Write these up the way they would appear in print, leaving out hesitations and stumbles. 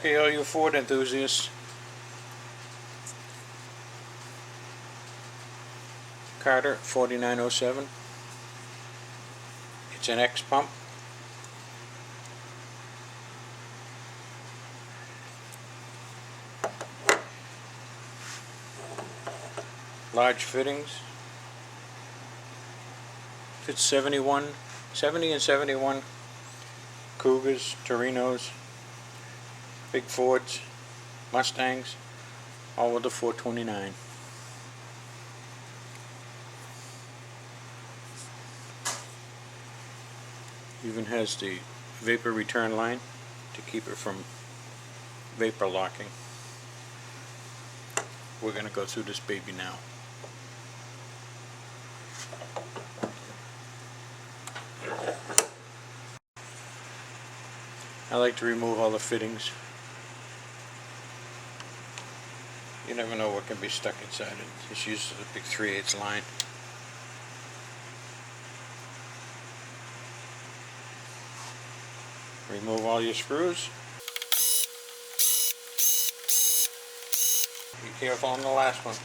Okay, all you Ford enthusiasts, Carter 4907. It's an X pump. Large fittings. Fits 70 and 71 Cougars, Torinos, big Fords, Mustangs, all with the 429. Even has the vapor return line to keep it from vapor locking. We're going to go through this baby now. I like to remove all the fittings. You never know what can be stuck inside it. This uses a big 3/8 line. Remove all your screws. Be careful on the last one.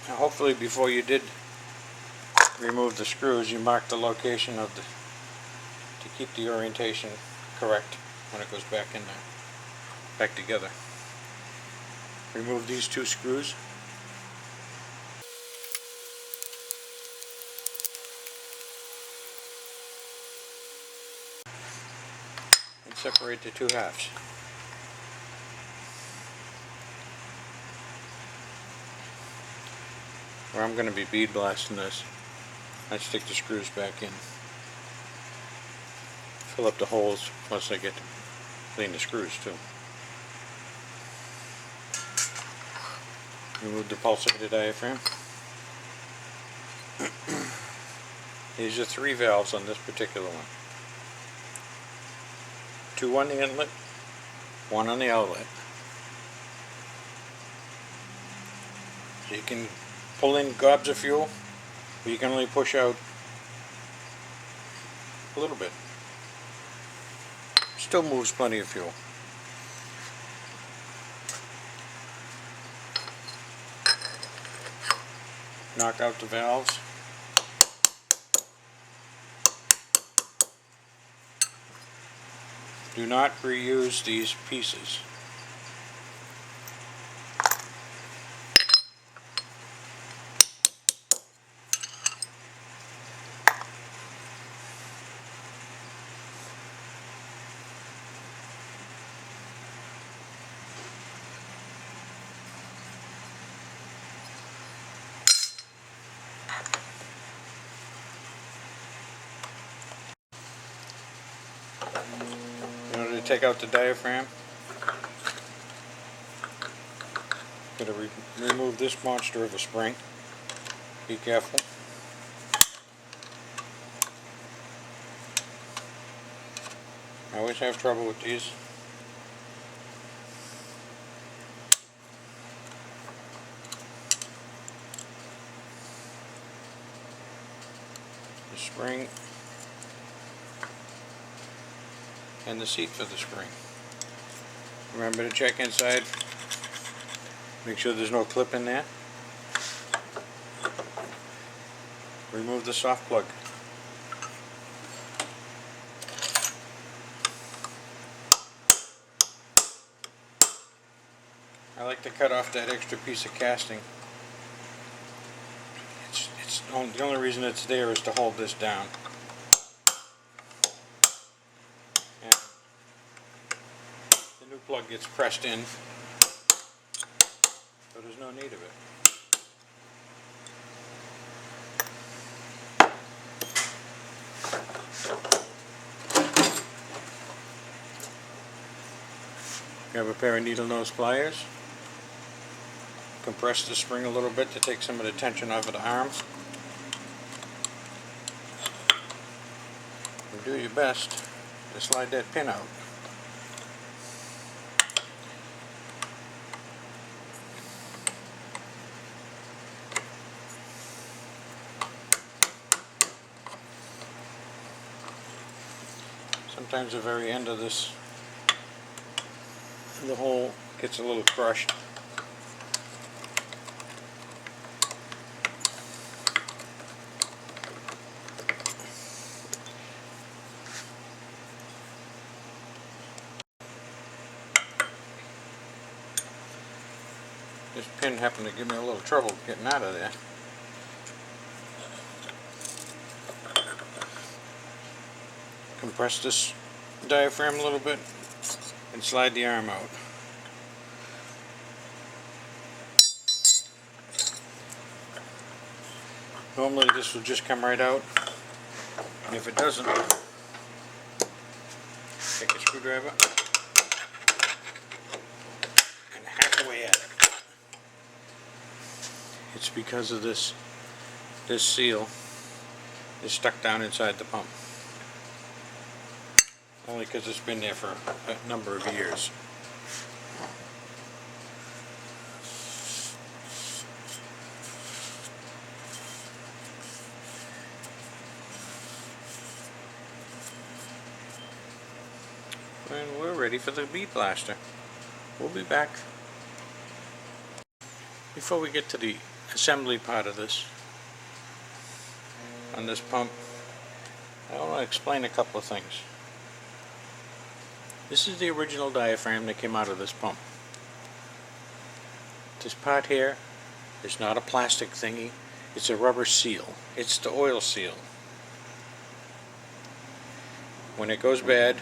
Now hopefully before you did remove the screws, you marked the location of the, to keep the orientation correct when it goes back in there, back together. Remove these two screws. And separate the two halves. Where I'm going to be bead blasting this, I stick the screws back in. Fill up the holes once I get to clean the screws too. Remove the pulsator diaphragm. These are 3 valves on this particular one. 2 on the inlet, 1 on the outlet. So you can pull in gobs of fuel, but you can only push out a little bit. Still moves plenty of fuel. Knock out the valves. Do not reuse these pieces. In order to take out the diaphragm, I'm going to remove this monster of a spring. Be careful. I always have trouble with these. The spring and the seat for the spring. Remember to check inside. Make sure there's no clip in there. Remove the soft plug. I like to cut off that extra piece of casting. The only reason it's there is to hold this down. And the new plug gets pressed in, so there's no need of it. Grab a pair of needle nose pliers. Compress the spring a little bit to take some of the tension off of the arms. And do your best to slide that pin out. Sometimes the very end of this, the hole gets a little crushed. This pin happened to give me a little trouble getting out of there. Compress this diaphragm a little bit and slide the arm out. Normally this will just come right out, and if it doesn't, take a screwdriver and hack away at it. It's because of this seal is stuck down inside the pump. Only because it's been there for a number of years. And we're ready for the bead blaster. We'll be back. Before we get to the assembly part of this, on this pump, I want to explain a couple of things. This is the original diaphragm that came out of this pump. This part here is not a plastic thingy, it's a rubber seal. It's the oil seal. When it goes bad,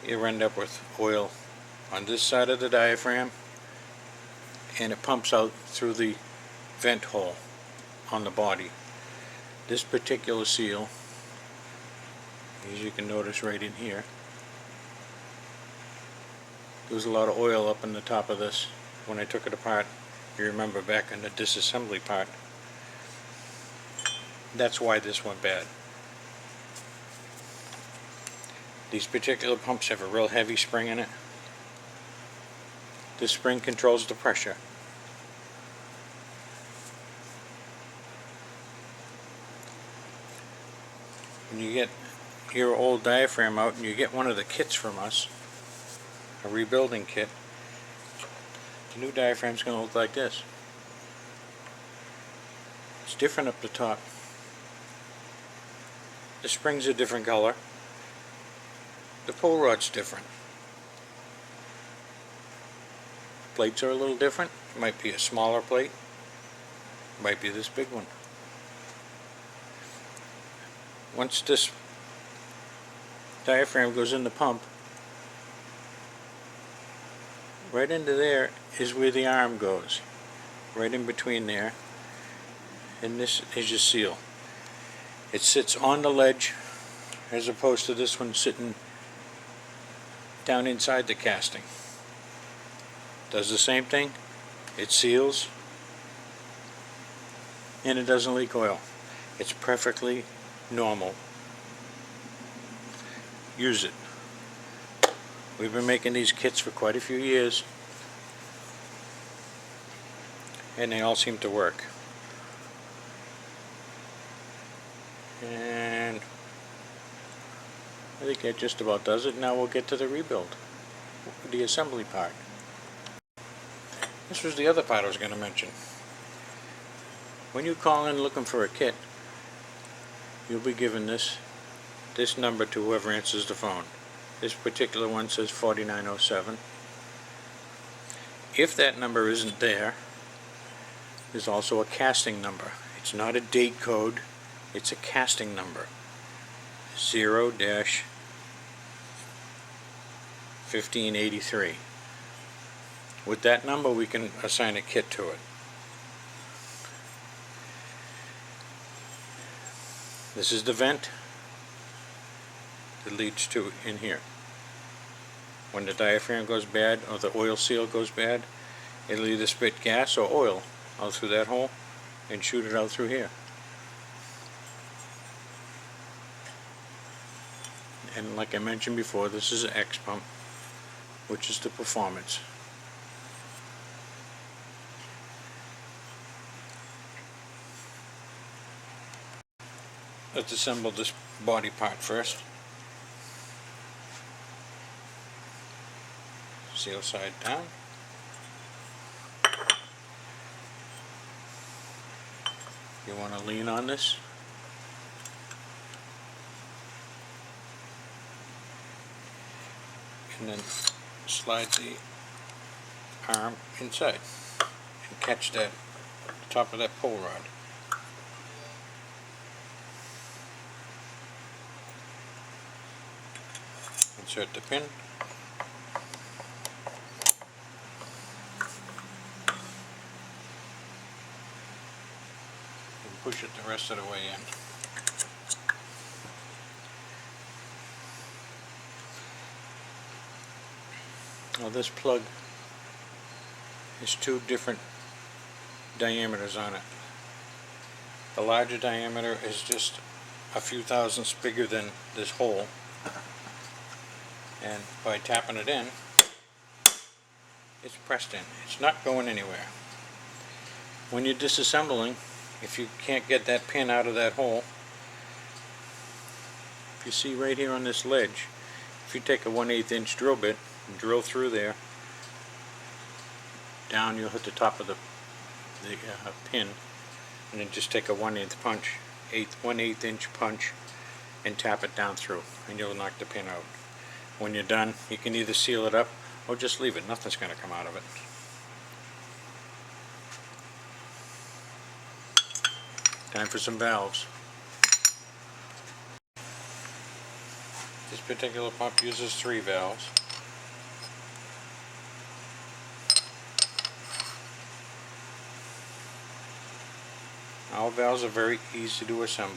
you end up with oil on this side of the diaphragm, and it pumps out through the vent hole on the body. This particular seal, as you can notice right in here, there was a lot of oil up in the top of this when I took it apart. You remember back in the disassembly part. That's why this went bad. These particular pumps have a real heavy spring in it. This spring controls the pressure. When you get your old diaphragm out and you get one of the kits from us, a rebuilding kit, the new diaphragm is going to look like this. It's different up the top. The spring's a different color. The pull rod's different. Plates are a little different. It might be a smaller plate. It might be this big one. Once this diaphragm goes in the pump, right into there is where the arm goes. Right in between there. And this is your seal. It sits on the ledge as opposed to this one sitting down inside the casting. Does the same thing. It seals and it doesn't leak oil. It's perfectly normal. Use it. We've been making these kits for quite a few years and they all seem to work. And I think that just about does it. Now we'll get to the rebuild, the assembly part. This was the other part I was going to mention. When you call in looking for a kit, you'll be given this number to whoever answers the phone. This particular one says 4907. If that number isn't there, there's also a casting number. It's not a date code, it's a casting number. 0-1583. With that number we can assign a kit to it. This is the vent that leads to in here. When the diaphragm goes bad or the oil seal goes bad, it'll either spit gas or oil out through that hole and shoot it out through here. And like I mentioned before, this is an X pump, which is the performance. Let's assemble this body part first. seal side down. You want to lean on this. And then slide the arm inside and catch that top of that pull rod. Insert the pin. And push it the rest of the way in. Now this plug has two different diameters on it. The larger diameter is just a few thousandths bigger than this hole, and by tapping it in, it's pressed in. It's not going anywhere. When you're disassembling, if you can't get that pin out of that hole, if you see right here on this ledge, if you take a 1/8 inch drill bit and drill through there, down you'll hit the top of the pin, and then just take a 1/8 inch punch and tap it down through, and you'll knock the pin out. When you're done, you can either seal it up or just leave it. Nothing's going to come out of it. Time for some valves. This particular pump uses 3 valves. All valves are very easy to assemble.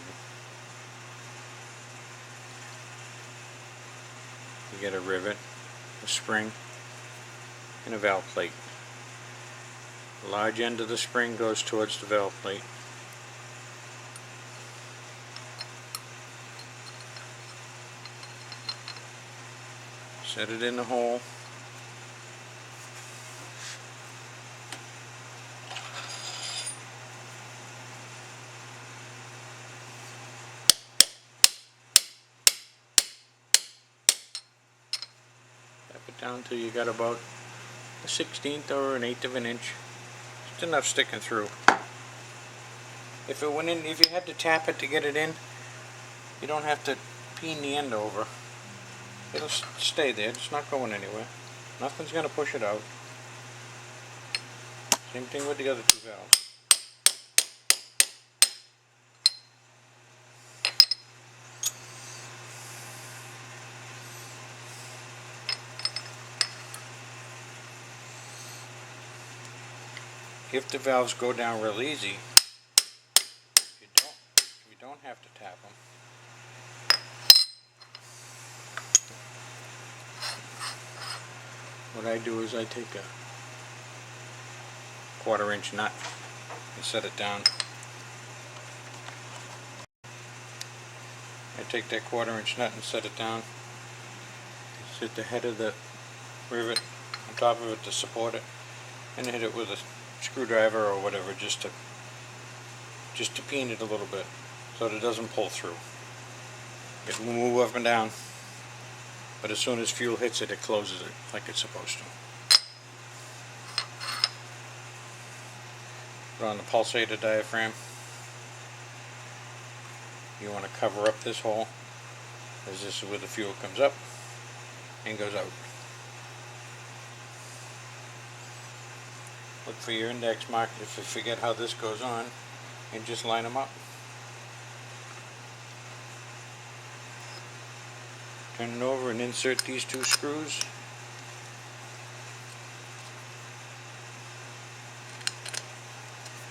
You get a rivet, a spring, and a valve plate. The large end of the spring goes towards the valve plate. Set it in the hole. Tap it down till you got about a 1/16 or an 1/8 of an inch. Just enough sticking through. If it went in, if you had to tap it to get it in, you don't have to peen the end over. It'll stay there. It's not going anywhere. Nothing's going to push it out. Same thing with the other 2 valves. If the valves go down real easy, you don't have to tap them. What I do is I take a 1/4 inch nut and set it down. I take that 1/4 inch nut and set it down. Set the head of the rivet on top of it to support it, and hit it with a screwdriver or whatever, just to peen it a little bit so that it doesn't pull through. It will move up and down, but as soon as fuel hits it, it closes it like it's supposed to. Put on the pulsator diaphragm. You want to cover up this hole, as this is where the fuel comes up and goes out. Look for your index mark if you forget how this goes on, and just line them up. Turn it over and insert these 2 screws.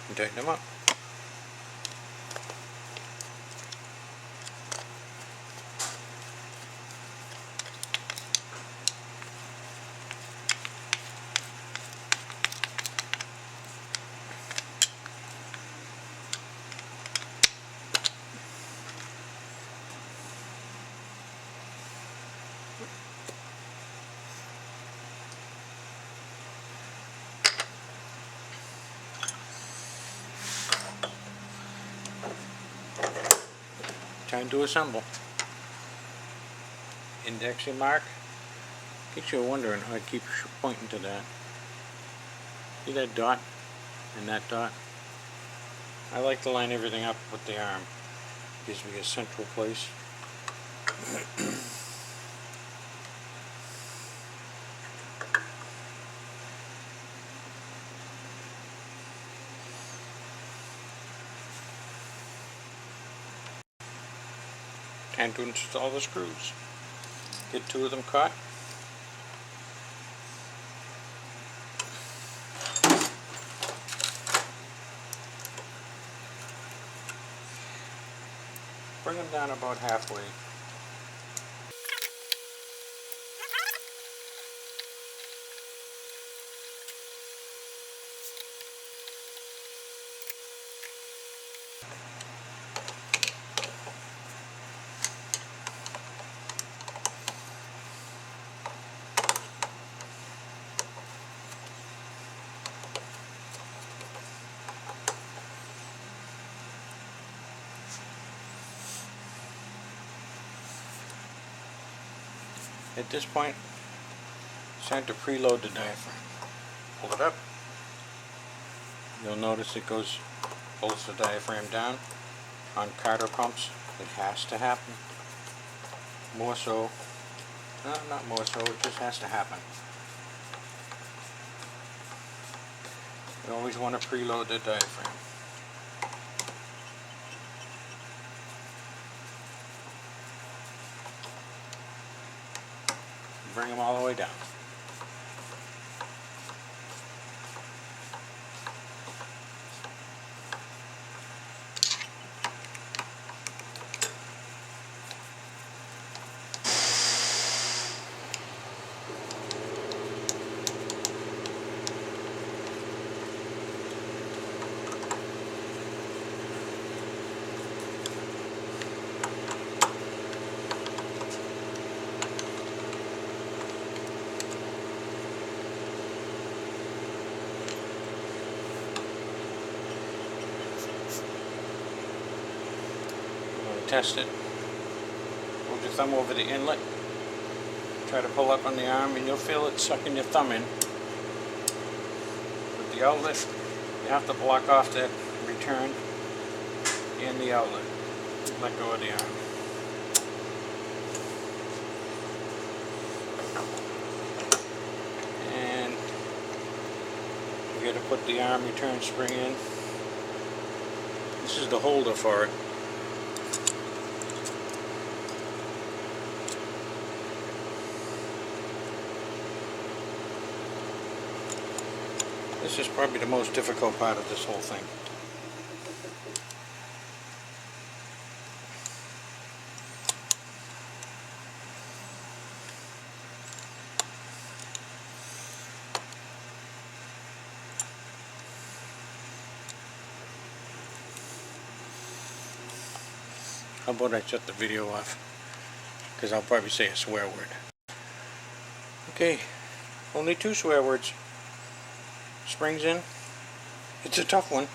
And tighten them up. Time to assemble. Index your mark, In case you're wondering, I keep pointing to that. See that dot and that dot? I like to line everything up with the arm. Gives me a central place. Time to install the screws. Get 2 of them caught. Bring them down about halfway. At this point, it's time to preload the diaphragm. Pull it up. You'll notice it pulls the diaphragm down. On Carter pumps, it has to happen. More so, no, not more so, it just has to happen. You always want to preload the diaphragm. Bring them all the way down. Test it. Hold your thumb over the inlet. Try to pull up on the arm and you'll feel it sucking your thumb in. With the outlet, you have to block off that return and the outlet. Let go of the arm. And you got to put the arm return spring in. This is the holder for it. This is probably the most difficult part of this whole thing. How about I shut the video off? Because I'll probably say a swear word. Okay, only 2 swear words. Springs in. It's a tough one.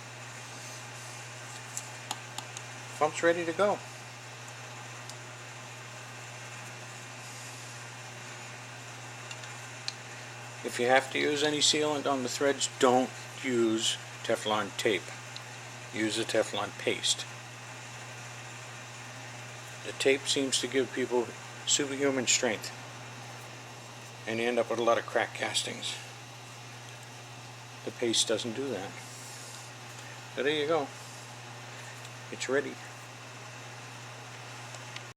Pump's ready to go. If you have to use any sealant on the threads, don't use Teflon tape. Use a Teflon paste. The tape seems to give people superhuman strength, and you end up with a lot of crack castings. The paste doesn't do that. So there you go. It's ready.